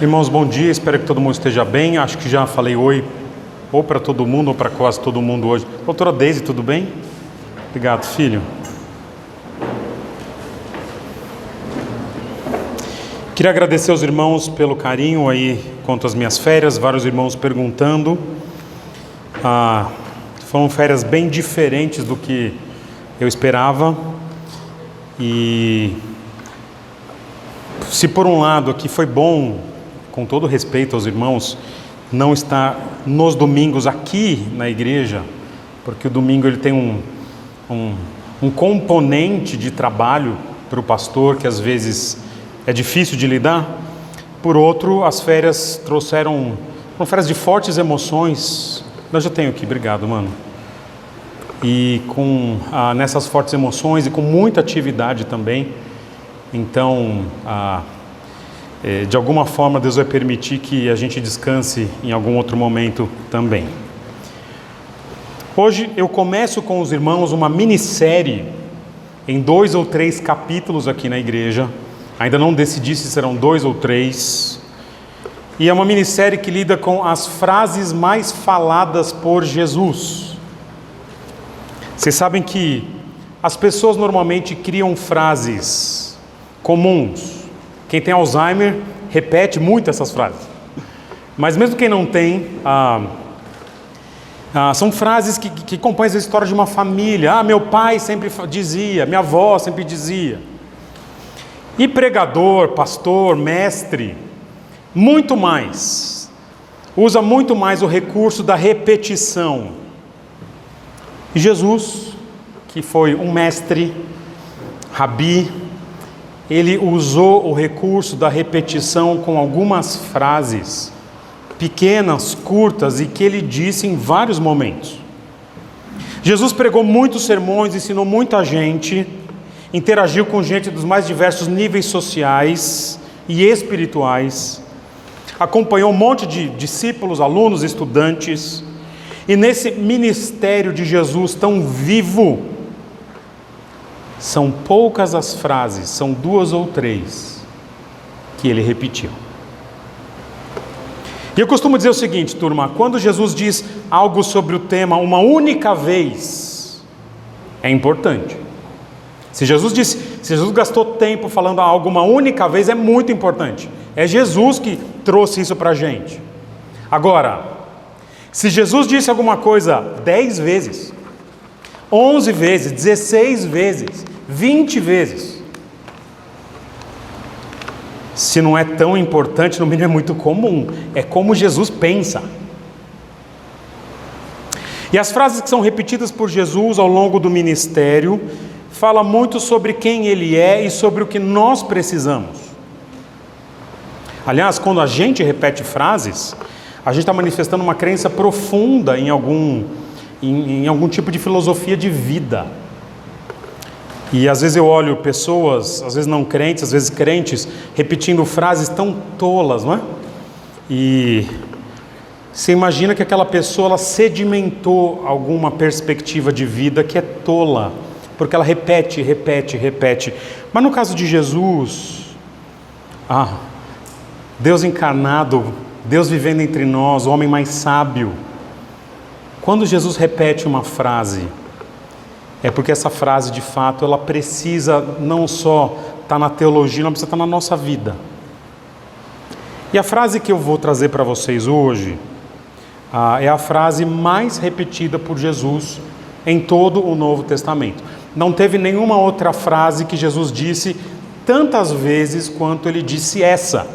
Irmãos, bom dia, espero que todo mundo esteja bem. Acho que já falei oi, ou para todo mundo, ou para quase todo mundo hoje. Doutora Deise, tudo bem? Obrigado, filho. Queria agradecer aos irmãos pelo carinho aí quanto às minhas férias, vários irmãos perguntando. Foram férias bem diferentes do que eu esperava. E se por um lado aqui foi bom, com todo respeito aos irmãos, não estar nos domingos aqui na igreja, porque o domingo ele tem um componente de trabalho para o pastor que às vezes é difícil de lidar. Por outro, as férias foram férias de fortes emoções. Eu já tenho aqui, obrigado, mano. E nessas fortes emoções e com muita atividade também. Então, de alguma forma, Deus vai permitir que a gente descanse em algum outro momento também. Hoje eu começo com os irmãos uma minissérie em 2 ou 3 capítulos aqui na igreja. Ainda não decidi se serão 2 ou 3. E é uma minissérie que lida com as frases mais faladas por Jesus. Vocês sabem que as pessoas normalmente criam frases comuns. Quem tem Alzheimer repete muito essas frases. Mas mesmo quem não tem, são frases que compõem a história de uma família. Meu pai sempre dizia, minha avó sempre dizia. E pregador, pastor, mestre, muito mais, usa muito mais o recurso da repetição. E Jesus, que foi um mestre, rabi, ele usou o recurso da repetição com algumas frases pequenas, curtas, e que ele disse em vários momentos. Jesus pregou muitos sermões, ensinou muita gente, interagiu com gente dos mais diversos níveis sociais e espirituais, acompanhou um monte de discípulos, alunos, estudantes, e nesse ministério de Jesus tão vivo, são poucas as frases, são 2 ou 3 que ele repetiu. E eu costumo dizer o seguinte, turma, quando Jesus diz algo sobre o tema uma única vez, é importante. Se Jesus gastou tempo falando algo uma única vez, é muito importante. É Jesus que trouxe isso para a gente. Agora, se Jesus disse alguma coisa 10 vezes, 11 vezes, 16 vezes, 20 vezes, se não é tão importante, no mínimo é muito comum. É como Jesus pensa. E as frases que são repetidas por Jesus ao longo do ministério fala muito sobre quem ele é e sobre o que nós precisamos. Aliás, quando a gente repete frases, a gente está manifestando uma crença profunda em algum tipo de filosofia de vida. E às vezes eu olho pessoas, às vezes não crentes, às vezes crentes, repetindo frases tão tolas, não é? E você imagina que aquela pessoa ela sedimentou alguma perspectiva de vida que é tola, porque ela repete. Mas no caso de Jesus, Deus encarnado, Deus vivendo entre nós, o homem mais sábio, quando Jesus repete uma frase, é porque essa frase de fato ela precisa não só estar na teologia, ela precisa estar na nossa vida. E a frase que eu vou trazer para vocês hoje é a frase mais repetida por Jesus em todo o Novo Testamento. Não teve nenhuma outra frase que Jesus disse tantas vezes quanto ele disse essa.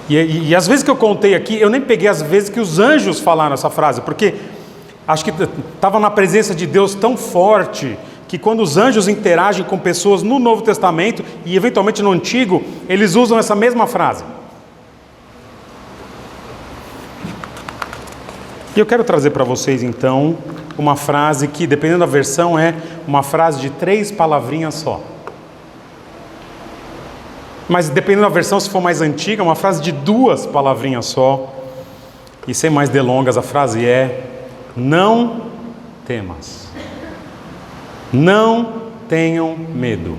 E as vezes que eu contei aqui, eu nem peguei as vezes que os anjos falaram essa frase, porque acho que estava na presença de Deus tão forte, que quando os anjos interagem com pessoas no Novo Testamento, e eventualmente no Antigo, eles usam essa mesma frase. E eu quero trazer para vocês então, uma frase que, dependendo da versão, é uma frase de 3 palavrinhas só. Mas dependendo da versão, se for mais antiga, uma frase de 2 palavrinhas só. E sem mais delongas, a frase é: não temas. Não tenham medo.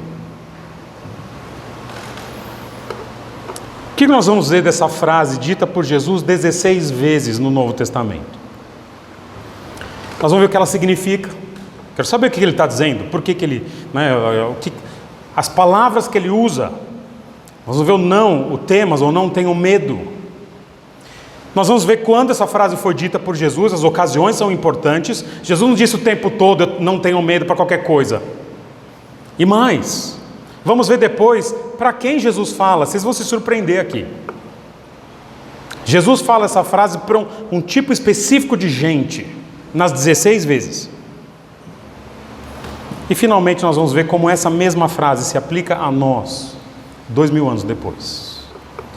que nós vamos ver dessa frase dita por Jesus 16 vezes no Novo Testamento? Nós vamos ver o que ela significa. Quero saber o que ele está dizendo, por que ele, as palavras que ele usa. Nós vamos ver o não, o temas ou não tenham medo. Nós vamos ver quando essa frase foi dita por Jesus, as ocasiões são importantes. Jesus não disse o tempo todo, eu não tenho medo para qualquer coisa. E mais, vamos ver depois para quem Jesus fala, vocês vão se surpreender aqui. Jesus fala essa frase para um tipo específico de gente, nas 16 vezes. E finalmente nós vamos ver como essa mesma frase se aplica a nós, 2000 anos depois.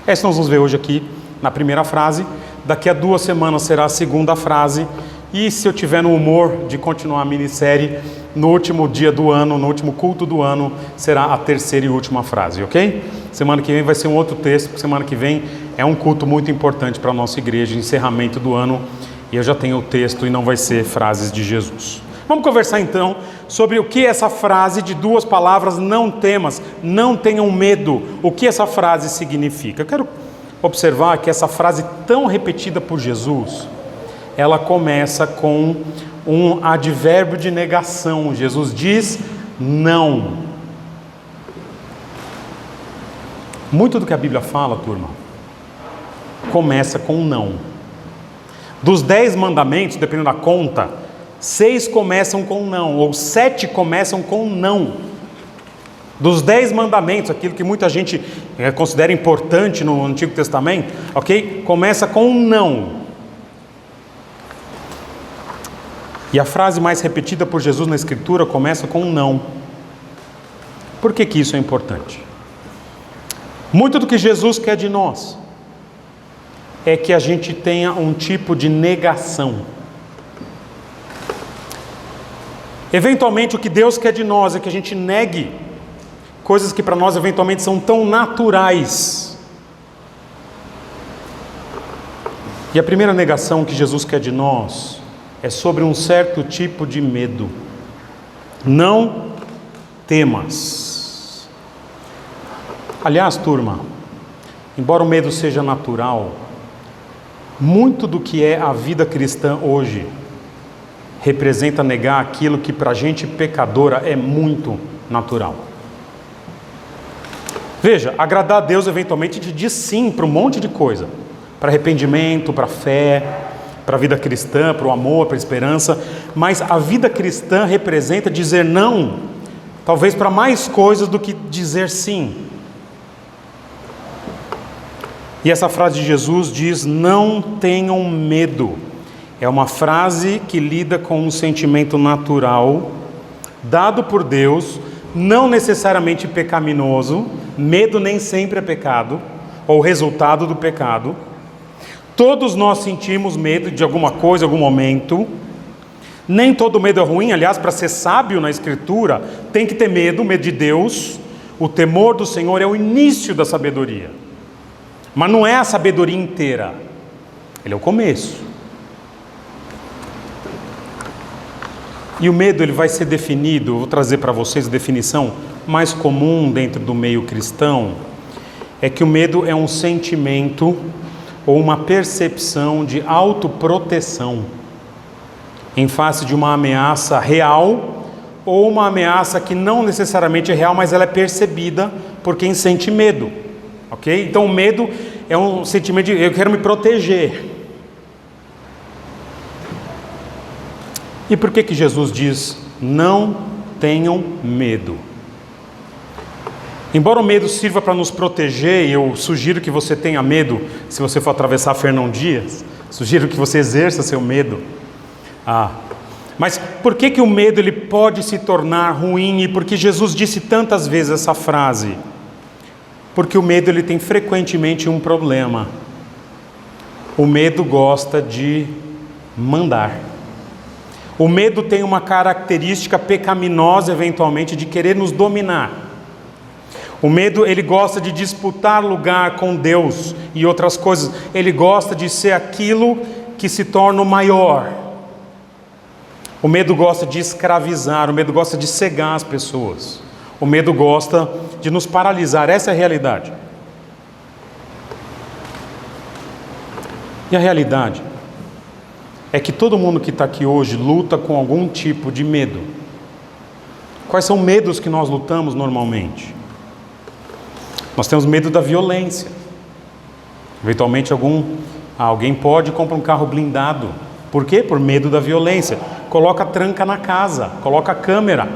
Essa nós vamos ver hoje aqui na primeira frase. Daqui a 2 semanas será a segunda frase. E se eu tiver no humor de continuar a minissérie, no último dia do ano, no último culto do ano, será a terceira e última frase, ok? Semana que vem vai ser um outro texto, porque semana que vem é um culto muito importante para a nossa igreja, encerramento do ano, e eu já tenho o texto e não vai ser frases de Jesus. Vamos conversar então sobre o que essa frase de 2 palavras, não temas, não tenham medo, o que essa frase significa. Eu quero observar que essa frase tão repetida por Jesus, ela começa com um advérbio de negação. Jesus diz não. Muito do que a Bíblia fala, turma, começa com não. Dos 10 mandamentos, dependendo da conta, 6 começam com não, ou 7 começam com não. Dos 10 mandamentos, aquilo que muita gente considera importante no Antigo Testamento, ok? Começa com não. E a frase mais repetida por Jesus na Escritura começa com não. Por que isso é importante? Muito do que Jesus quer de nós é que a gente tenha um tipo de negação. Eventualmente o que Deus quer de nós é que a gente negue coisas que para nós eventualmente são tão naturais. E a primeira negação que Jesus quer de nós é sobre um certo tipo de medo. Não temas. Aliás, turma, embora o medo seja natural, muito do que é a vida cristã hoje representa negar aquilo que para a gente pecadora é muito natural. Veja, agradar a Deus eventualmente te diz sim para um monte de coisa. Para arrependimento, para fé, para a vida cristã, para o amor, para a esperança. Mas a vida cristã representa dizer não, talvez para mais coisas do que dizer sim. E essa frase de Jesus diz, não tenham medo. É uma frase que lida com um sentimento natural, dado por Deus, não necessariamente pecaminoso. Medo nem sempre é pecado, ou resultado do pecado. Todos nós sentimos medo de alguma coisa, algum momento. Nem todo medo é ruim, aliás, para ser sábio na Escritura, tem que ter medo, medo de Deus. O temor do Senhor é o início da sabedoria. Mas não é a sabedoria inteira, ele é o começo. E o medo ele vai ser definido, vou trazer para vocês a definição mais comum dentro do meio cristão, é que o medo é um sentimento ou uma percepção de autoproteção em face de uma ameaça real ou uma ameaça que não necessariamente é real, mas ela é percebida por quem sente medo, ok? Então o medo é um sentimento de eu quero me proteger. E por que Jesus diz, não tenham medo? Embora o medo sirva para nos proteger, e eu sugiro que você tenha medo, se você for atravessar Fernão Dias, sugiro que você exerça seu medo. Mas por que o medo ele pode se tornar ruim? E por que Jesus disse tantas vezes essa frase? Porque o medo ele tem frequentemente um problema. O medo gosta de mandar. O medo tem uma característica pecaminosa, eventualmente, de querer nos dominar. O medo, ele gosta de disputar lugar com Deus e outras coisas. Ele gosta de ser aquilo que se torna o maior. O medo gosta de escravizar, o medo gosta de cegar as pessoas. O medo gosta de nos paralisar, essa é a realidade. E a realidade é que todo mundo que está aqui hoje luta com algum tipo de medo. Quais são medos que nós lutamos normalmente? Nós temos medo da violência. Eventualmente alguém pode comprar um carro blindado. Por quê? Por medo da violência. Coloca tranca na casa, coloca câmera.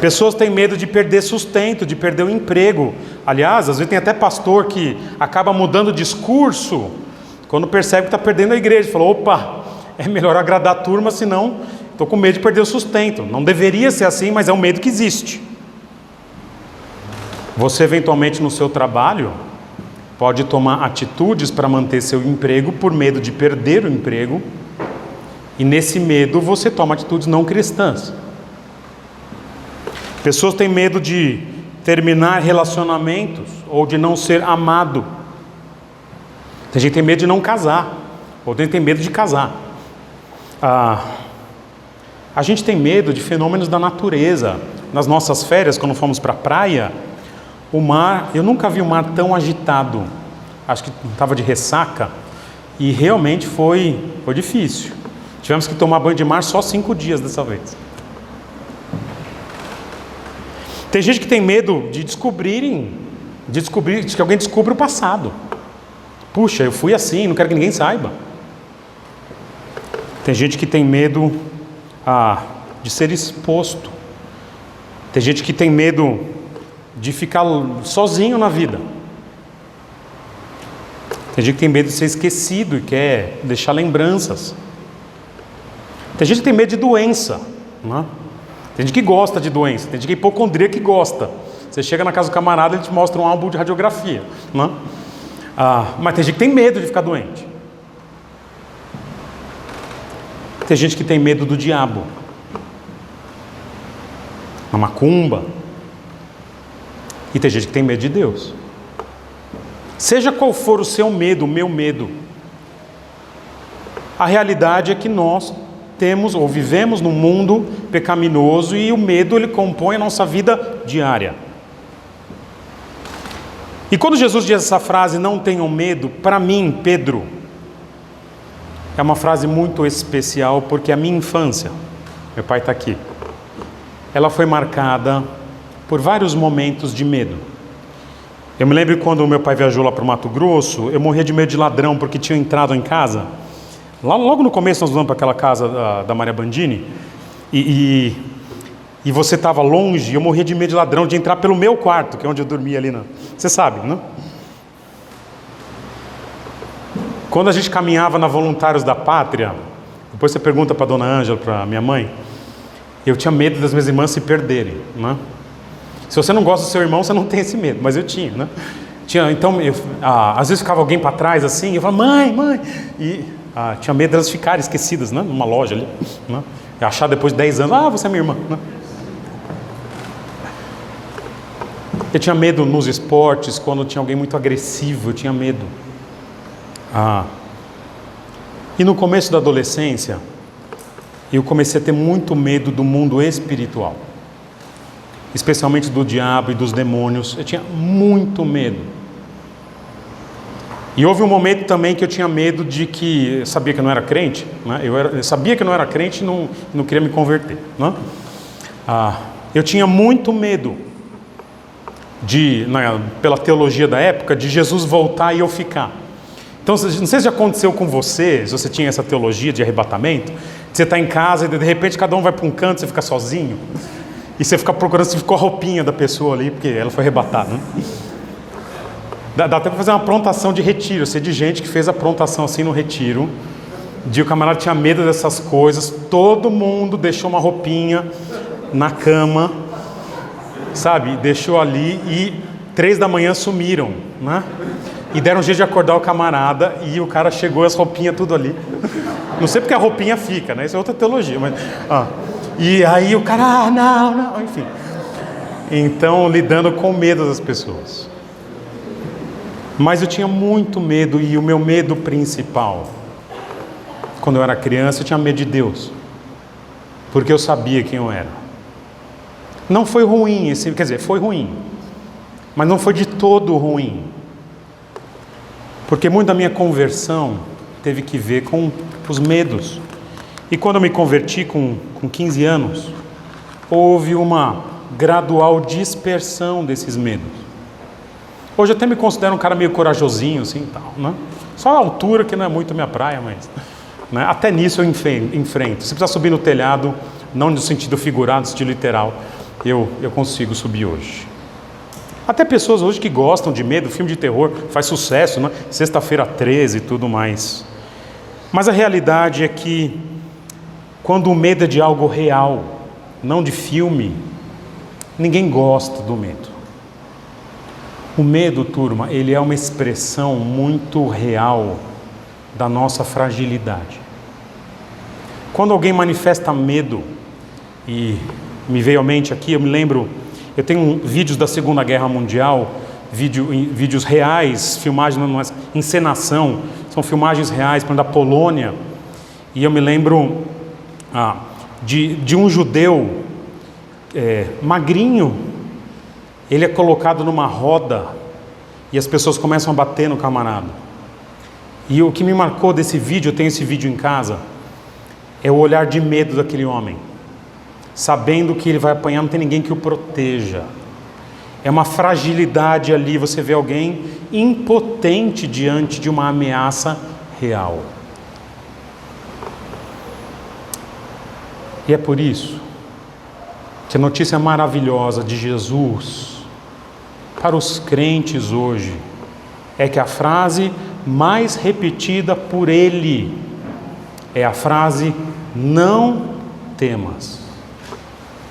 Pessoas têm medo de perder sustento, de perder o emprego. Aliás, às vezes tem até pastor que acaba mudando o discurso quando percebe que está perdendo a igreja. Falou, opa, é melhor agradar a turma, senão estou com medo de perder o sustento. Não deveria ser assim, mas é um medo que existe. Você eventualmente no seu trabalho pode tomar atitudes para manter seu emprego por medo de perder o emprego. E nesse medo você toma atitudes não cristãs. Pessoas têm medo de terminar relacionamentos ou de não ser amado. Tem gente que tem medo de não casar, ou tem medo de casar. A gente tem medo de fenômenos da natureza. Nas nossas férias, quando fomos para a praia, o mar, eu nunca vi o mar tão agitado. Acho que estava de ressaca e realmente foi difícil. Tivemos que tomar banho de mar só 5 dias dessa vez. Tem gente que tem medo de descobrir que alguém descubra o passado. Puxa, eu fui assim, não quero que ninguém saiba. Tem gente que tem medo de ser exposto. Tem gente que tem medo de ficar sozinho na vida. Tem gente que tem medo de ser esquecido e quer deixar lembranças. Tem gente que tem medo de doença, não é? Tem gente que gosta de doença, tem gente que é hipocondríaco que gosta. Você chega na casa do camarada, ele te mostra um álbum de radiografia, não é? Mas tem gente que tem medo de ficar doente. Tem gente que tem medo do diabo, a macumba. E tem gente que tem medo de Deus. Seja qual for o seu medo, o meu medo, a realidade é que nós temos ou vivemos num mundo pecaminoso e o medo ele compõe a nossa vida diária. E quando Jesus diz essa frase, não tenham medo, para mim, Pedro, é uma frase muito especial, porque a minha infância, meu pai está aqui, ela foi marcada por vários momentos de medo. Eu me lembro quando meu pai viajou lá para o Mato Grosso, eu morria de medo de ladrão, porque tinha entrado em casa. Logo no começo nós vamos para aquela casa da Maria Bandini, e você estava longe, eu morria de medo de ladrão, de entrar pelo meu quarto, que é onde eu dormia ali, você sabe, né? Quando a gente caminhava na Voluntários da Pátria, depois você pergunta para a dona Ângela, para minha mãe, eu tinha medo das minhas irmãs se perderem, né? Se você não gosta do seu irmão, você não tem esse medo, mas eu tinha, né? Então, às vezes ficava alguém para trás assim, eu falava, mãe, e tinha medo delas ficarem esquecidas, né? Numa loja ali, né? E achar depois de 10 anos, você é minha irmã, né? Eu tinha medo nos esportes, quando tinha alguém muito agressivo, eu tinha medo. E no começo da adolescência, eu comecei a ter muito medo do mundo espiritual, especialmente do diabo e dos demônios. Eu tinha muito medo. E houve um momento também que eu tinha medo de que, eu sabia que eu não era crente, né? Eu sabia que eu não era crente e não queria me converter, né? Eu tinha muito medo pela teologia da época, de Jesus voltar e eu ficar. Então, não sei se já aconteceu com você, se você tinha essa teologia de arrebatamento, você está em casa e de repente cada um vai para um canto, você fica sozinho, e você fica procurando se ficou a roupinha da pessoa ali, porque ela foi arrebatada, né? Dá até para fazer uma aprontação de retiro. Eu sei de gente que fez a aprontação assim no retiro, de o camarada tinha medo dessas coisas, todo mundo deixou uma roupinha na cama, sabe, deixou ali e 3 da manhã sumiram, né? E deram um jeito de acordar o camarada e o cara chegou, as roupinhas tudo ali. Não sei porque a roupinha fica, né? Isso é outra teologia, mas... E aí o cara, não, enfim. Então, lidando com o medo das pessoas. Mas eu tinha muito medo, e o meu medo principal, quando eu era criança, eu tinha medo de Deus. Porque eu sabia quem eu era. Não foi ruim, quer dizer, foi ruim. Mas não foi de todo ruim. Porque muito da minha conversão teve que ver com os medos. E quando eu me converti com 15 anos, houve uma gradual dispersão desses medos. Hoje eu até me considero um cara meio corajosinho, assim, tal, né? Só a altura que não é muito minha praia, mas... né? Até nisso eu enfrento. Se precisar subir no telhado, não no sentido figurado, no sentido literal, eu consigo subir hoje. Até pessoas hoje que gostam de medo, filme de terror, faz sucesso, né? Sexta-feira 13 e tudo mais. Mas a realidade é que quando o medo é de algo real, não de filme, ninguém gosta do medo. O medo, turma, ele é uma expressão muito real da nossa fragilidade. Quando alguém manifesta medo, e me veio à mente aqui, eu me lembro, eu tenho vídeos da Segunda Guerra Mundial, vídeos reais, filmagens, não é encenação, são filmagens reais, por exemplo, da Polônia, e eu me lembro de um judeu magrinho, ele é colocado numa roda e as pessoas começam a bater no camarada. E o que me marcou desse vídeo, eu tenho esse vídeo em casa, é o olhar de medo daquele homem, sabendo que ele vai apanhar, não tem ninguém que o proteja. É uma fragilidade ali, você vê alguém impotente diante de uma ameaça real. E é por isso que a notícia maravilhosa de Jesus para os crentes hoje é que a frase mais repetida por ele é a frase: não temas,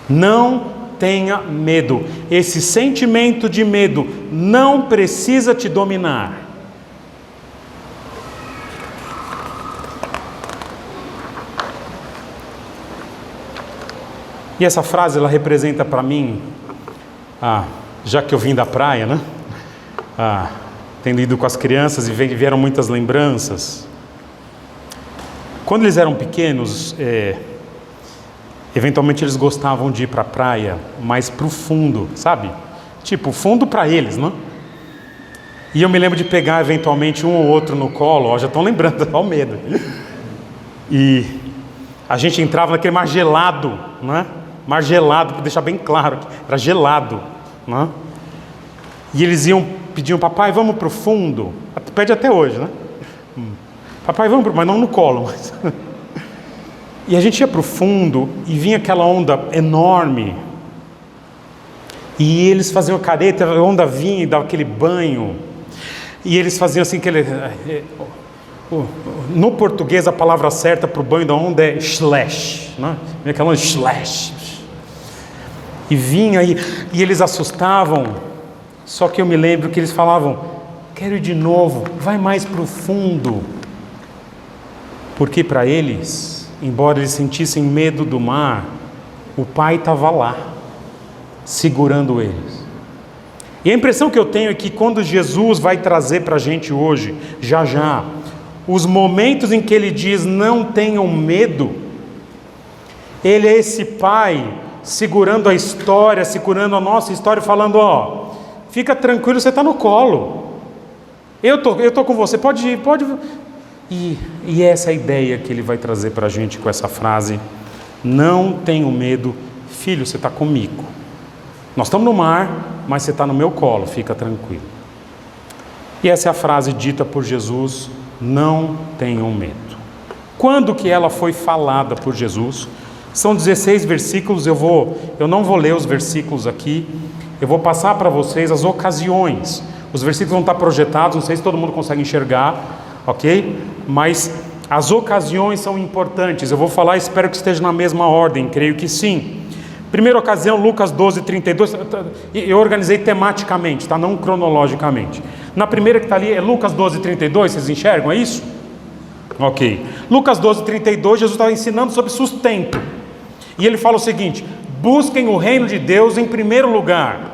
não tenha medo. Esse sentimento de medo não precisa te dominar. E essa frase, ela representa para mim, já que eu vim da praia, né? Tendo ido com as crianças e vieram muitas lembranças. Quando eles eram pequenos, eventualmente eles gostavam de ir para a praia, mas para o fundo, sabe? Tipo, fundo para eles, né? E eu me lembro de pegar eventualmente um ou outro no colo, já estão lembrando, olha o medo. E a gente entrava naquele mar gelado, né? Mar gelado, para deixar bem claro, era gelado, né? E eles pediam: papai, vamos para o fundo. Pede até hoje, né? Papai, vamos mas não no colo. Mas... E a gente ia para o fundo e vinha aquela onda enorme. E eles faziam careta, a onda vinha e dava aquele banho. E eles faziam assim, no português a palavra certa para o banho da onda é slash, né? Aquela onda slash. E vinha e eles assustavam. Só que eu me lembro que eles falavam: quero ir de novo, vai mais para o fundo. Porque para eles, embora eles sentissem medo do mar, o pai estava lá, segurando eles. E a impressão que eu tenho é que quando Jesus vai trazer para a gente hoje, já, os momentos em que ele diz: não tenham medo, ele é esse pai segurando a história, segurando a nossa história, falando: fica tranquilo, você está no colo, eu tô com você, pode ir. E essa é a ideia que ele vai trazer para a gente com essa frase: não tenho medo, filho, você está comigo. Nós estamos no mar, mas você está no meu colo, fica tranquilo. E essa é a frase dita por Jesus: não tenham medo. Quando que ela foi falada por Jesus? São 16 versículos, eu não vou ler os versículos aqui, eu vou passar para vocês as ocasiões. Os versículos vão estar projetados, não sei se todo mundo consegue enxergar, ok? Mas as ocasiões são importantes, eu vou falar, espero que esteja na mesma ordem, creio que sim. Primeira ocasião, Lucas 12, 32, eu organizei tematicamente, tá? Não cronologicamente. Na primeira que está ali é Lucas 12, 32, vocês enxergam, é isso? Ok. Lucas 12, 32, Jesus estava ensinando sobre sustento. E ele fala o seguinte: busquem o reino de Deus em primeiro lugar,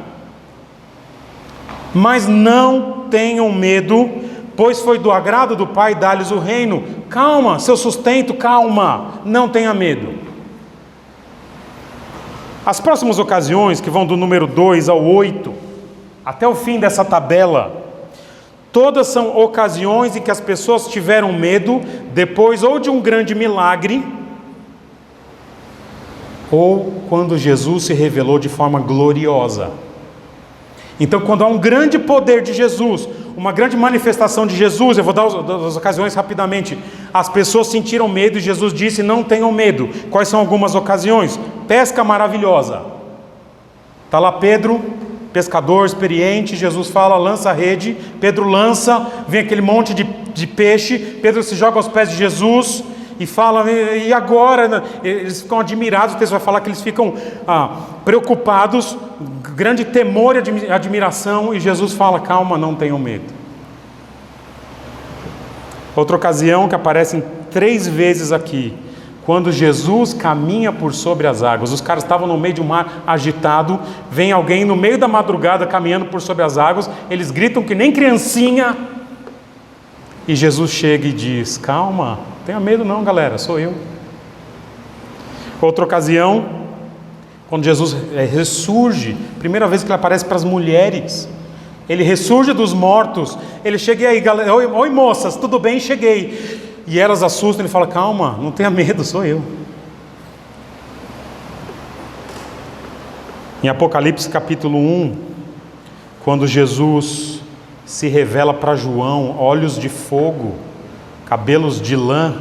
mas não tenham medo, pois foi do agrado do Pai dar-lhes o reino. Calma, seu sustento, calma, não tenha medo. As próximas ocasiões, que vão do número 2 ao 8, até o fim dessa tabela, Todas são ocasiões em que as pessoas tiveram medo depois ou de um grande milagre, ou quando Jesus se revelou de forma gloriosa. Então, quando há um grande poder de Jesus, uma grande manifestação de Jesus, eu vou dar as ocasiões rapidamente. As pessoas sentiram medo e Jesus disse: não tenham medo. Quais são algumas ocasiões? Pesca maravilhosa. Está lá Pedro, pescador experiente, Jesus fala: lança a rede. Pedro lança, vem aquele monte de peixe. Pedro se joga aos pés de Jesus e fala: e agora? Eles ficam admirados. O texto vai falar que eles ficam preocupados, grande temor e admiração, e Jesus fala: calma, não tenham medo. Outra ocasião que aparecem 3 vezes aqui, quando Jesus caminha por sobre as águas. Os caras estavam no meio de um mar agitado, vem alguém no meio da madrugada caminhando por sobre as águas, eles gritam que nem criancinha, e Jesus chega e diz: calma, não tenha medo não, galera, sou eu. Outra ocasião, quando Jesus ressurge, primeira vez que ele aparece para as mulheres, ele ressurge dos mortos, ele chega aí, galera, oi moças, tudo bem? Cheguei. E elas assustam, ele fala: calma, não tenha medo, sou eu. Em Apocalipse capítulo 1, quando Jesus se revela para João, olhos de fogo, cabelos de lã,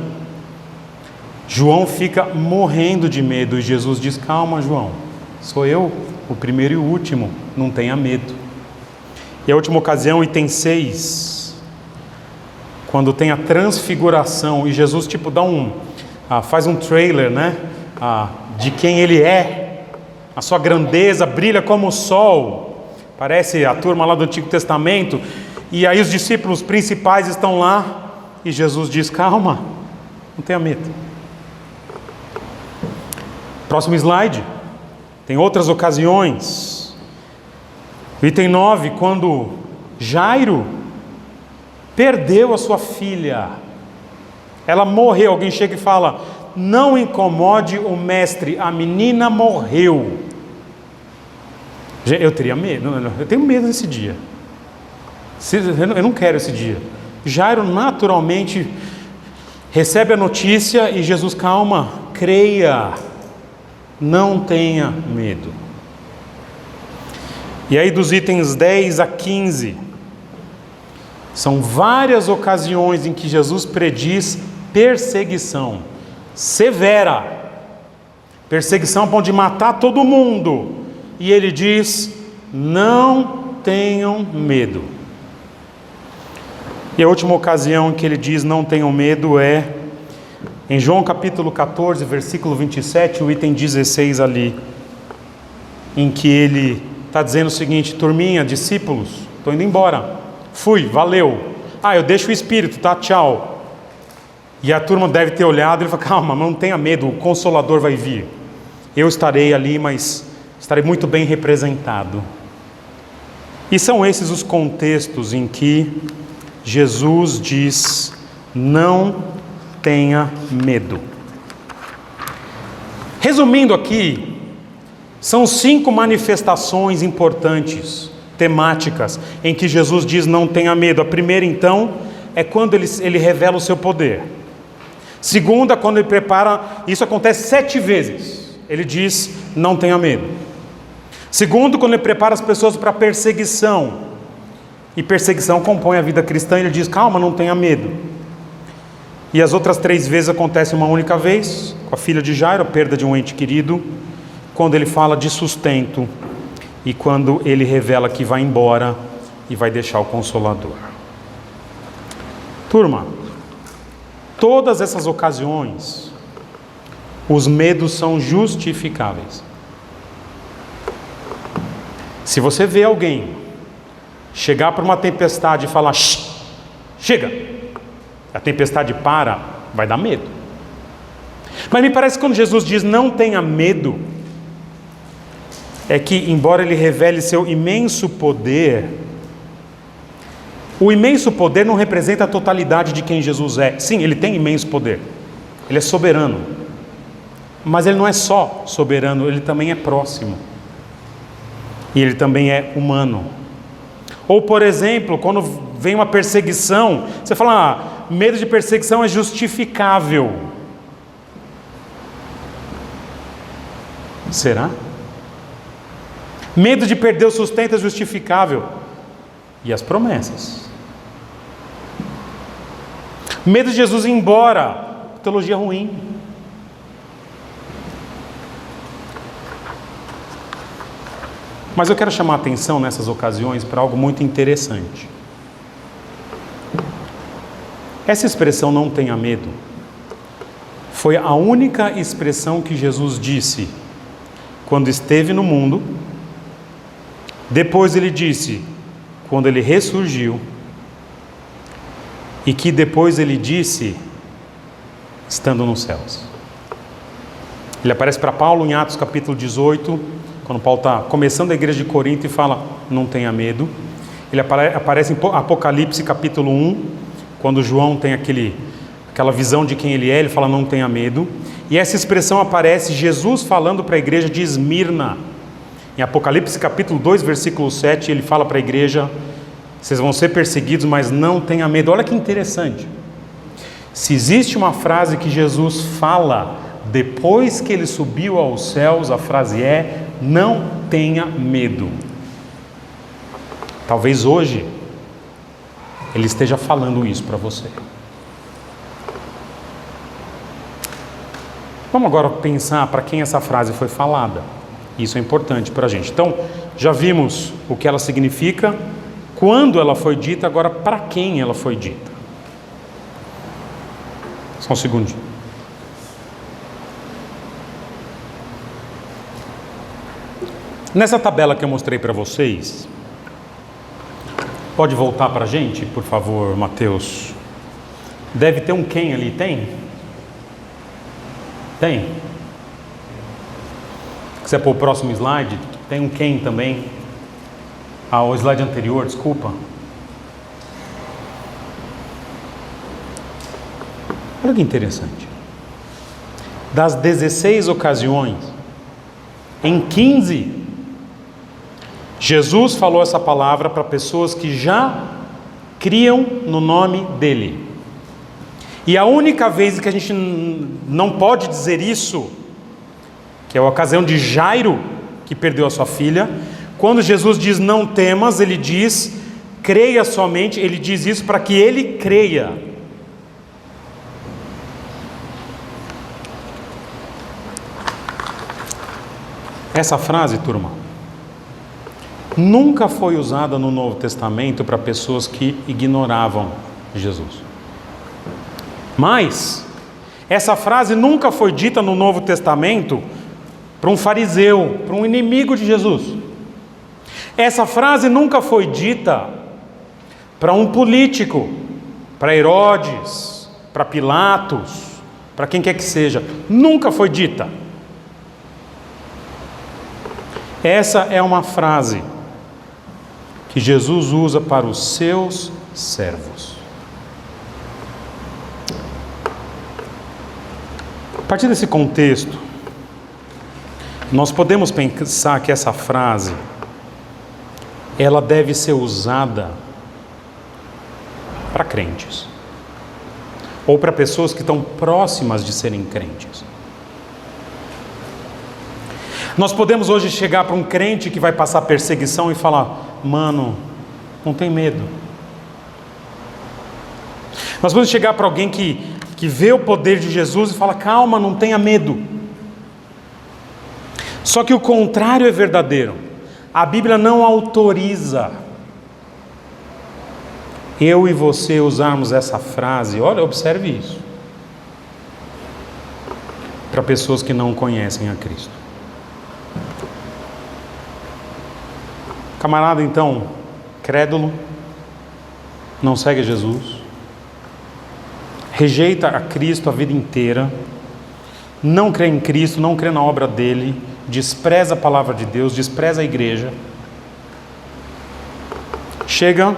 João fica morrendo de medo, e Jesus diz: calma, João, sou eu, o primeiro e o último, não tenha medo. E a última ocasião, item 6, quando tem a transfiguração, e Jesus faz um trailer, né, de quem ele é, a sua grandeza brilha como o sol, parece a turma lá do Antigo Testamento, e aí os discípulos principais estão lá, e Jesus diz: calma, não tenha medo. Próximo slide, tem outras ocasiões. Item 9, quando Jairo perdeu a sua filha, ela morreu, alguém chega e fala: não incomode o mestre, a menina morreu. Eu teria medo, eu tenho medo desse dia, eu não quero esse dia. Jairo naturalmente recebe a notícia e Jesus: calma, creia, não tenha medo. E aí dos itens 10 a 15, são várias ocasiões em que Jesus prediz perseguição severa, perseguição a ponto de matar todo mundo, e ele diz: não tenham medo. E a última ocasião em que ele diz não tenham medo é em João capítulo 14, versículo 27, o item 16 ali, em que ele está dizendo o seguinte: turminha, discípulos, estou indo embora, fui, valeu, eu deixo o Espírito, tá, tchau. E a turma deve ter olhado e ele fala: calma, não tenha medo, o Consolador vai vir, eu estarei ali, mas estarei muito bem representado. E são esses os contextos em que Jesus diz: não tenha medo. Resumindo aqui, são 5 manifestações importantes, temáticas, em que Jesus diz: não tenha medo. A primeira, então, é quando ele revela o seu poder. Segunda, quando ele prepara, isso acontece 7 vezes, ele diz: não tenha medo. Segundo, quando ele prepara as pessoas para perseguição, e perseguição compõe a vida cristã, ele diz: calma, não tenha medo. E as outras 3 vezes acontecem uma única vez, com a filha de Jairo, a perda de um ente querido, quando ele fala de sustento, e quando ele revela que vai embora e vai deixar o Consolador. Turma, todas essas ocasiões, os medos são justificáveis. Se você vê alguém chegar para uma tempestade e falar: chega, a tempestade para, vai dar medo. Mas me parece que quando Jesus diz não tenha medo, é que, embora ele revele seu imenso poder, o imenso poder não representa a totalidade de quem Jesus é. Sim, ele tem imenso poder, ele é soberano, mas ele não é só soberano, ele também é próximo, e ele também é humano. Ou, por exemplo, quando vem uma perseguição, você fala, medo de perseguição é justificável. Será? Medo de perder o sustento é justificável. E as promessas? Medo de Jesus ir embora, teologia ruim. Mas eu quero chamar a atenção nessas ocasiões para algo muito interessante. Essa expressão "não tenha medo" foi a única expressão que Jesus disse quando esteve no mundo. Depois ele disse quando ele ressurgiu, e que depois ele disse estando nos céus. Ele aparece para Paulo em Atos capítulo 18, quando Paulo está começando a igreja de Corinto e fala, não tenha medo. Ele aparece em Apocalipse capítulo 1, quando João tem aquela visão de quem ele é, ele fala, não tenha medo. E essa expressão aparece Jesus falando para a igreja de Esmirna. Em Apocalipse capítulo 2, versículo 7, ele fala para a igreja, vocês vão ser perseguidos, mas não tenha medo. Olha que interessante. Se existe uma frase que Jesus fala depois que ele subiu aos céus, a frase é, não tenha medo. Talvez hoje ele esteja falando isso para você. Vamos agora pensar para quem essa frase foi falada. Isso é importante para a gente. Então, já vimos o que ela significa, quando ela foi dita, agora para quem ela foi dita. Só um segundinho. Nessa tabela que eu mostrei para vocês, pode voltar para a gente, por favor, Mateus? Deve ter um quem ali, tem? Tem? Se quiser pôr o próximo slide, tem um quem também. Ah, o slide anterior, desculpa. Olha que interessante. Das 16 ocasiões, em 15, Jesus falou essa palavra para pessoas que já criam no nome dele. E a única vez que a gente não pode dizer isso, que é a ocasião de Jairo, que perdeu a sua filha, quando Jesus diz não temas, ele diz creia somente, ele diz isso para que ele creia. Essa frase, turma, nunca foi usada no Novo Testamento para pessoas que ignoravam Jesus. Mas essa frase nunca foi dita no Novo Testamento para um fariseu, para um inimigo de Jesus. Essa frase nunca foi dita para um político, para Herodes, para Pilatos, para quem quer que seja. Nunca foi dita. Essa é uma frase que Jesus usa para os seus servos. A partir desse contexto, nós podemos pensar que essa frase, ela deve ser usada para crentes, ou para pessoas que estão próximas de serem crentes. Nós podemos hoje chegar para um crente que vai passar perseguição e falar, mano, não tem medo. Nós podemos chegar para alguém que vê o poder de Jesus e fala, calma, não tenha medo. Só que o contrário é verdadeiro. A Bíblia não autoriza eu e você usarmos essa frase, olha, observe isso, para pessoas que não conhecem a Cristo. Camarada, então, crédulo, não segue Jesus, rejeita a Cristo a vida inteira, não crê em Cristo, não crê na obra dele, despreza a palavra de Deus, despreza a igreja, chega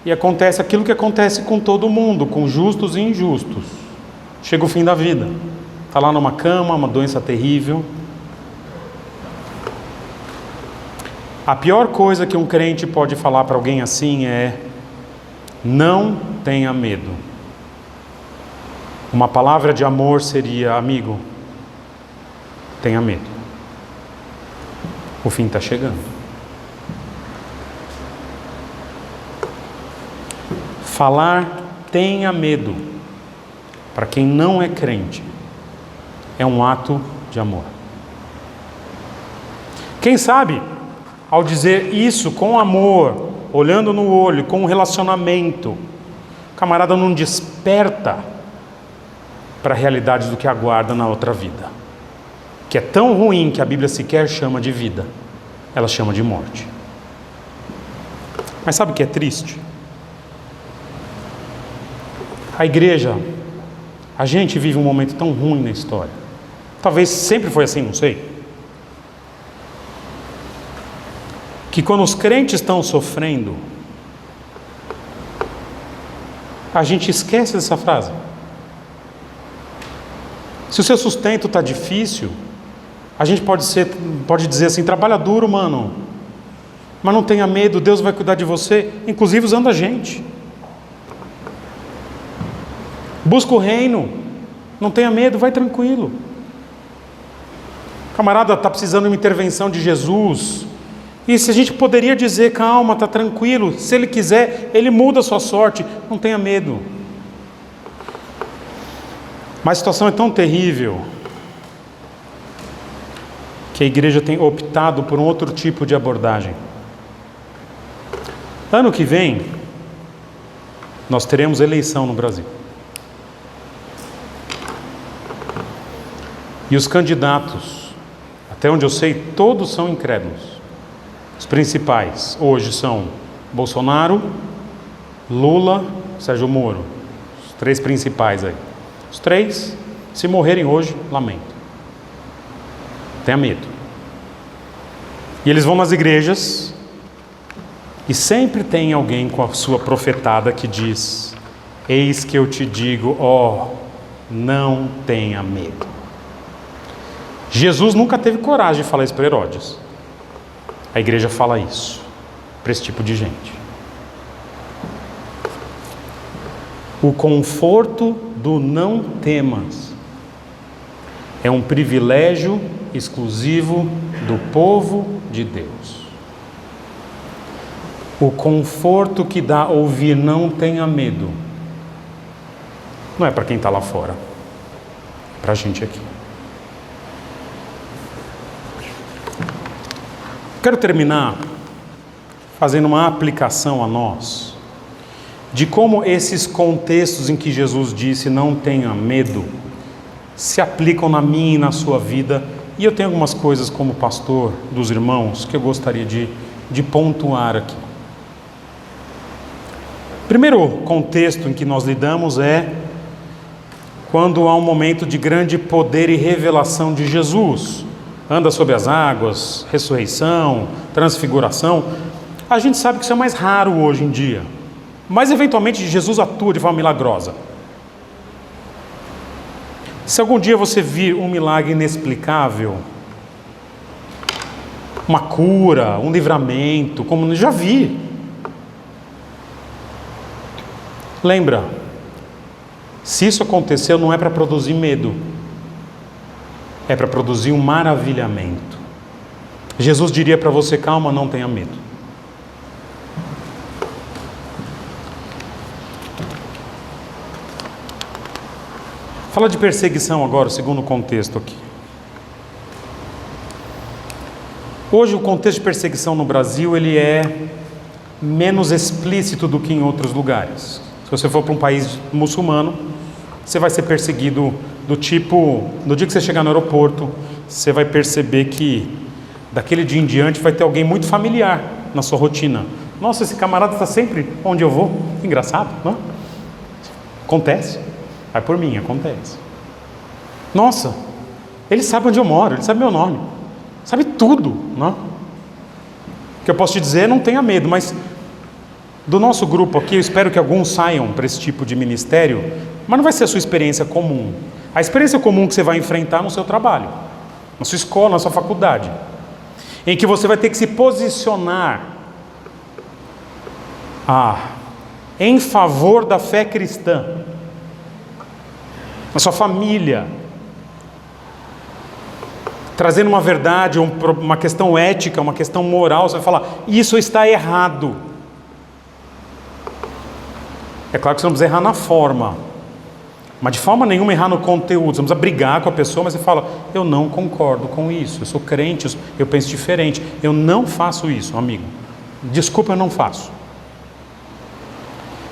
e acontece aquilo que acontece com todo mundo, com justos e injustos. Chega o fim da vida, está lá numa cama, uma doença terrível. A pior coisa que um crente pode falar para alguém assim é, Não tenha medo. Uma palavra de amor seria: amigo, tenha medo. O fim está chegando. Falar tenha medo, para quem não é crente, é um ato de amor. Quem sabe, ao dizer isso com amor, olhando no olho, com um relacionamento, o camarada não desperta para a realidade do que aguarda na outra vida, que é tão ruim que a Bíblia sequer chama de vida, ela chama de morte. Mas sabe o que é triste? A igreja, a gente vive um momento tão ruim na história. Talvez sempre foi assim, não sei. Que quando os crentes estão sofrendo, a gente esquece dessa frase. Se o seu sustento está difícil, a gente pode dizer assim: trabalha duro, mano, mas não tenha medo, Deus vai cuidar de você, inclusive usando a gente. Busca o reino, não tenha medo, vai tranquilo. Camarada, está precisando de uma intervenção de Jesus. E se a gente poderia dizer: calma, está tranquilo, se Ele quiser, Ele muda a sua sorte, não tenha medo. Mas a situação é tão terrível que a igreja tem optado por um outro tipo de abordagem. Ano que vem, nós teremos eleição no Brasil. E os candidatos, até onde eu sei, todos são incrédulos. Os principais hoje são Bolsonaro, Lula, Sérgio Moro. Os três principais aí. Os três, se morrerem hoje, lamento. Tenha medo. E eles vão nas igrejas e sempre tem alguém com a sua profetada que diz: eis que eu te digo, não tenha medo. Jesus nunca teve coragem de falar isso para Herodes. A igreja fala isso para esse tipo de gente. O conforto do não temas é um privilégio exclusivo do povo de Deus. O conforto que dá ouvir não tenha medo não é para quem está lá fora, é para a gente aqui. Quero terminar fazendo uma aplicação a nós de como esses contextos em que Jesus disse não tenha medo se aplicam na minha e na sua vida. E eu tenho algumas coisas como pastor dos irmãos que eu gostaria de pontuar aqui. Primeiro contexto em que nós lidamos é quando há um momento de grande poder e revelação de Jesus. Anda sobre as águas, ressurreição, transfiguração. A gente sabe que isso é mais raro hoje em dia, mas eventualmente Jesus atua de forma milagrosa. Se algum dia você vir um milagre inexplicável, uma cura, um livramento, como eu já vi, lembra, se isso aconteceu não é para produzir medo, é para produzir um maravilhamento. Jesus diria para você: calma, não tenha medo. Fala de perseguição agora, o segundo contexto aqui. Hoje o contexto de perseguição no Brasil, ele é menos explícito do que em outros lugares. Se você for para um país muçulmano, você vai ser perseguido do tipo, no dia que você chegar no aeroporto, você vai perceber que daquele dia em diante vai ter alguém muito familiar na sua rotina. Nossa, esse camarada está sempre onde eu vou. Engraçado, não? Acontece. Vai por mim, acontece. Nossa, ele sabe onde eu moro, ele sabe meu nome, sabe tudo, não? O que eu posso te dizer, não tenha medo, mas do nosso grupo aqui, eu espero que alguns saiam para esse tipo de ministério, mas não vai ser a sua experiência comum. A experiência comum que você vai enfrentar no seu trabalho, na sua escola, na sua faculdade, em que você vai ter que se posicionar. em favor da fé cristã, na sua família, trazendo uma verdade, uma questão ética, uma questão moral, você vai falar, isso está errado. É claro que você não precisa errar na forma, mas de forma nenhuma errar no conteúdo. Você não precisa brigar com a pessoa, mas você fala, eu não concordo com isso, eu sou crente, eu penso diferente, eu não faço isso, amigo. Desculpa, eu não faço.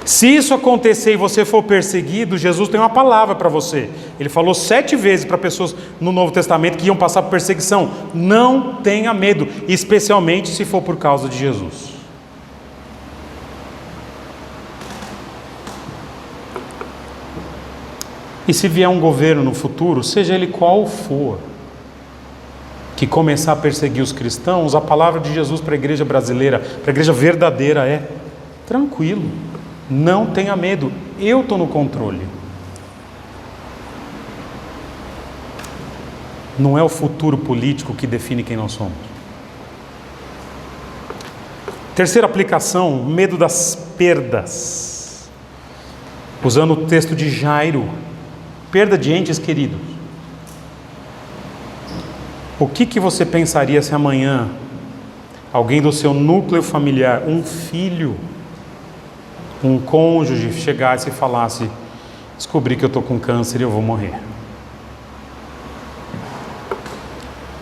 Se isso acontecer e você for perseguido, Jesus tem uma palavra para você. Ele falou 7 vezes para pessoas no Novo Testamento que iam passar por perseguição. Não tenha medo, especialmente se for por causa de Jesus. E se vier um governo no futuro, seja ele qual for, que começar a perseguir os cristãos, a palavra de Jesus para a igreja brasileira, para a igreja verdadeira é: tranquilo, não tenha medo, eu estou no controle. Não é o futuro político que define quem nós somos. Terceira aplicação, medo das perdas. Usando o texto de Jairo, perda de entes queridos. O que você pensaria se amanhã alguém do seu núcleo familiar, um filho, um cônjuge, chegasse e falasse: descobri que eu estou com câncer e eu vou morrer?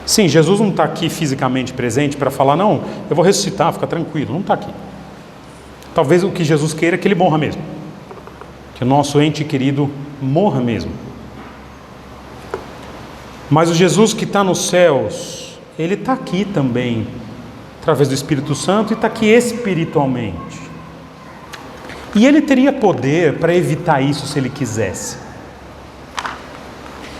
Sim, Jesus não está aqui fisicamente presente para falar, não, eu vou ressuscitar, fica tranquilo, não está aqui. Talvez o que Jesus queira é que ele morra mesmo, que o nosso ente querido morra mesmo. Mas o Jesus que está nos céus, ele está aqui também, através do Espírito Santo, e está aqui espiritualmente. E ele teria poder para evitar isso se ele quisesse.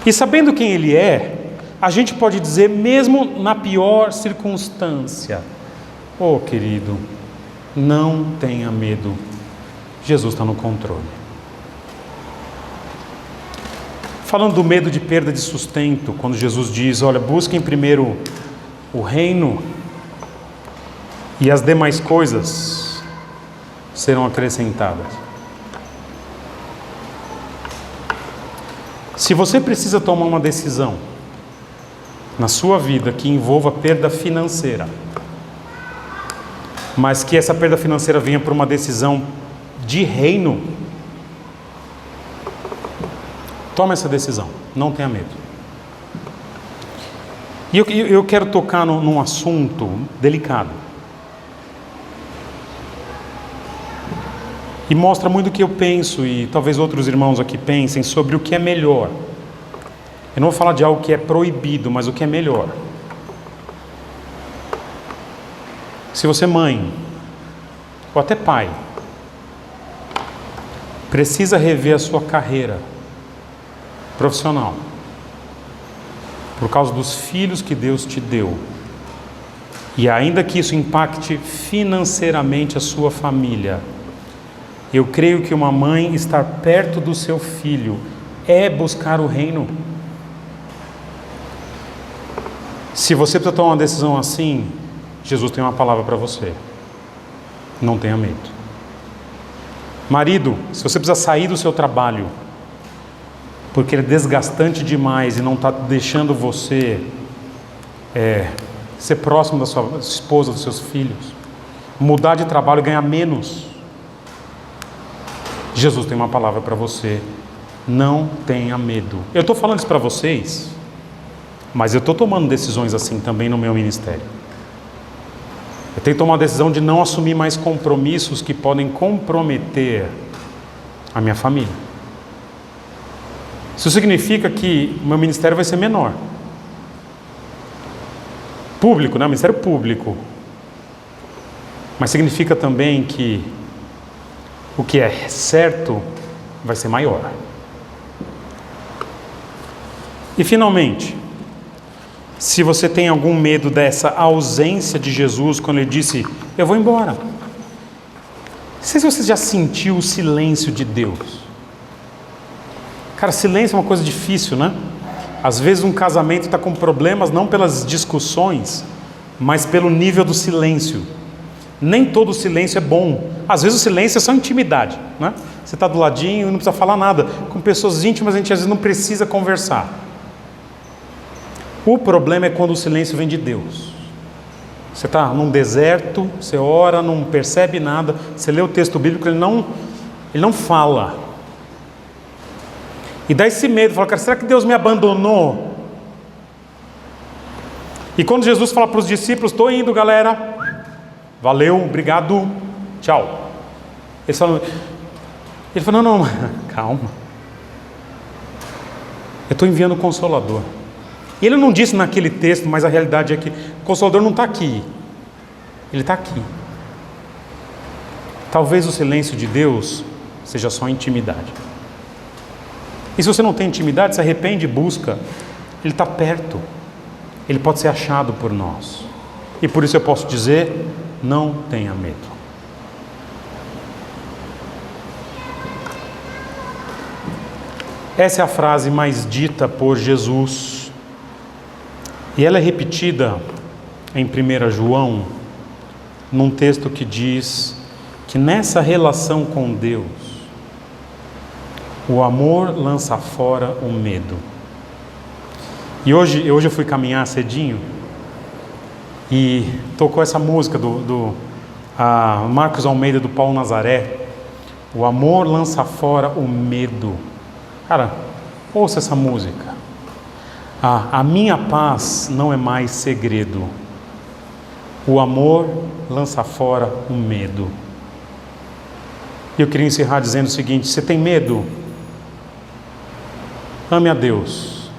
E sabendo quem ele é, a gente pode dizer, mesmo na pior circunstância: oh querido, não tenha medo, Jesus está no controle. Falando do medo de perda de sustento, quando Jesus diz, olha, busquem primeiro o reino e as demais coisas serão acrescentadas. Se você precisa tomar uma decisão na sua vida que envolva perda financeira, mas que essa perda financeira venha por uma decisão de reino, tome essa decisão, não tenha medo. E eu quero tocar num assunto delicado. E mostra muito o que eu penso, e talvez outros irmãos aqui pensem, sobre o que é melhor. Eu não vou falar de algo que é proibido, mas o que é melhor. Se você, mãe, ou até pai, precisa rever a sua carreira profissional, por causa dos filhos que Deus te deu, e ainda que isso impacte financeiramente a sua família, eu creio que uma mãe estar perto do seu filho é buscar o reino. Se você precisa tomar uma decisão assim, Jesus tem uma palavra para você: não tenha medo. Marido, se você precisa sair do seu trabalho porque ele é desgastante demais e não está deixando você ser próximo da sua esposa, dos seus filhos, mudar de trabalho e ganhar menos, Jesus tem uma palavra para você: não tenha medo. Eu estou falando isso para vocês, mas eu estou tomando decisões assim também no meu ministério. Eu tenho que tomar a decisão de não assumir mais compromissos que podem comprometer a minha família. Isso significa que o meu ministério vai ser menor. Público, né? Ministério público. Mas significa também que o que é certo vai ser maior. E finalmente, se você tem algum medo dessa ausência de Jesus, quando ele disse, eu vou embora. Não sei se você já sentiu o silêncio de Deus. Cara, silêncio é uma coisa difícil, né? Às vezes um casamento está com problemas, não pelas discussões, mas pelo nível do silêncio. Nem todo silêncio é bom, Às vezes o silêncio é só intimidade, né? Você está do ladinho e não precisa falar nada. Com pessoas íntimas a gente às vezes não precisa conversar. O problema é quando o silêncio vem de Deus. Você está num deserto, você ora, não percebe nada, você lê o texto bíblico, ele não fala. E dá esse medo, fala, cara, será que Deus me abandonou? E quando Jesus fala para os discípulos, estou indo, galera, valeu, obrigado, tchau. Ele falou, não, calma. Eu estou enviando o Consolador. E ele não disse naquele texto, mas a realidade é que o Consolador não está aqui. Ele está aqui. Talvez o silêncio de Deus seja só intimidade. E se você não tem intimidade, se arrepende e busca, Ele está perto. Ele pode ser achado por nós. E por isso eu posso dizer, não tenha medo. Essa é a frase mais dita por Jesus. E ela é repetida em 1 João, num texto que diz que nessa relação com Deus, o amor lança fora o medo. E hoje eu fui caminhar cedinho e tocou essa música do Marcos Almeida, do Paulo Nazaré. O amor lança fora o medo. Cara, ouça essa música. A minha paz não é mais segredo. O amor lança fora o medo. E eu queria encerrar dizendo o seguinte: você tem medo? Ame a Deus,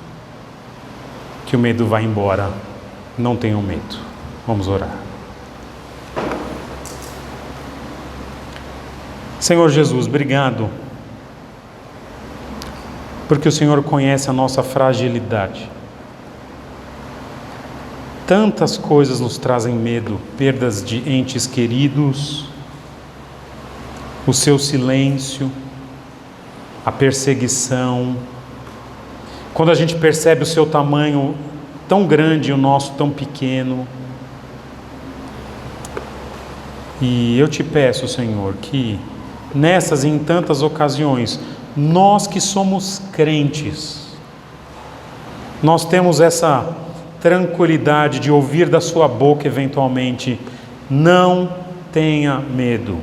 que o medo vai embora. Não tenham medo. Vamos orar. Senhor Jesus, obrigado, porque o Senhor conhece a nossa fragilidade. Tantas coisas nos trazem medo, perdas de entes queridos, o seu silêncio, a perseguição. Quando a gente percebe o seu tamanho tão grande e o nosso tão pequeno. E eu te peço, Senhor, que nessas e em tantas ocasiões, nós que somos crentes, nós temos essa tranquilidade de ouvir da sua boca eventualmente, não tenha medo.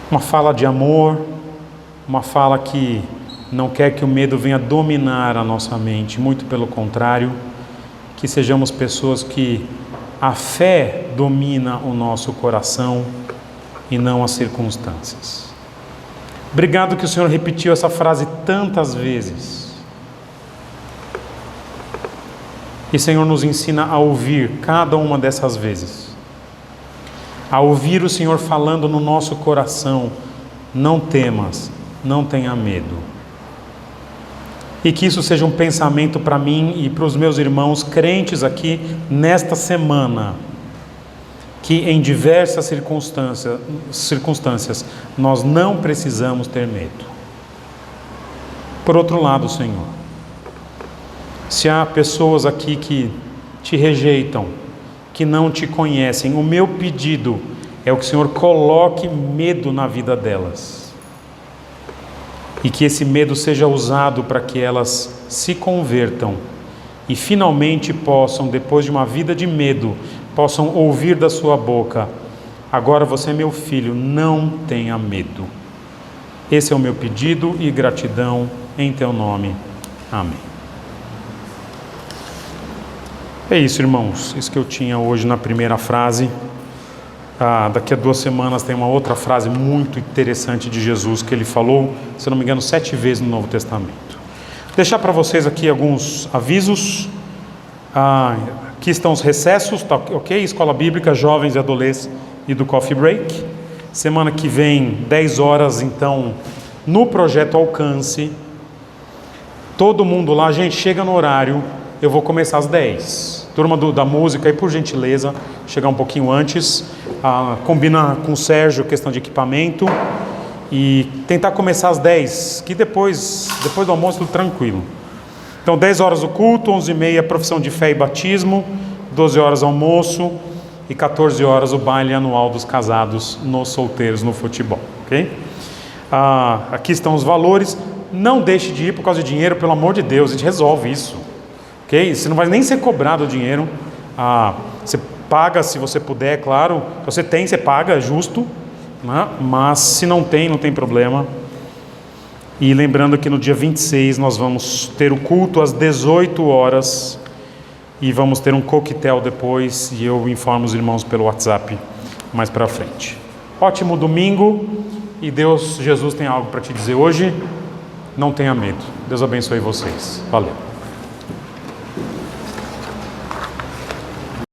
Uma fala de amor, uma fala que não quer que o medo venha dominar a nossa mente, muito pelo contrário, que sejamos pessoas que a fé domina o nosso coração e não as circunstâncias. Obrigado que o Senhor repetiu essa frase tantas vezes. E Senhor, nos ensina a ouvir cada uma dessas vezes. A ouvir o Senhor falando no nosso coração, não temas, não tenha medo. E que isso seja um pensamento para mim e para os meus irmãos crentes aqui nesta semana, que em diversas circunstâncias nós não precisamos ter medo. Por outro lado, Senhor, se há pessoas aqui que te rejeitam, que não te conhecem, o meu pedido é o que o Senhor coloque medo na vida delas. E que esse medo seja usado para que elas se convertam e finalmente possam, depois de uma vida de medo, possam ouvir da sua boca: agora você é meu filho, não tenha medo. Esse é o meu pedido e gratidão em teu nome. Amém. É isso, irmãos. Isso que eu tinha hoje na primeira frase. Daqui a 2 semanas tem uma outra frase muito interessante de Jesus que ele falou, se não me engano, 7 vezes no Novo Testamento. Deixar para vocês aqui alguns avisos. Aqui estão os recessos, tá ok? Escola Bíblica, Jovens e Adolescentes e do Coffee Break. Semana que vem, 10 horas, então, no Projeto Alcance. Todo mundo lá, gente, chega no horário, eu vou começar às 10. Turma da música, aí por gentileza, chegar um pouquinho antes. Combina com o Sérgio questão de equipamento e tentar começar às 10, que depois do almoço tudo tranquilo. Então 10 horas o culto, 11h30 profissão de fé e batismo, 12 horas almoço e 14 horas o baile anual dos casados nos solteiros no futebol, ok? Aqui estão os valores. Não deixe de ir por causa de dinheiro, pelo amor de Deus, a gente resolve isso, ok? Você não vai nem ser cobrado o dinheiro. Você paga se você puder, claro. Se você tem, você paga, é justo, né? Mas se não tem, não tem problema. E lembrando que no dia 26 nós vamos ter o culto às 18 horas e vamos ter um coquetel depois, e eu informo os irmãos pelo WhatsApp mais para frente. Ótimo domingo, e Jesus tem algo para te dizer hoje. Não tenha medo. Deus abençoe vocês. Valeu.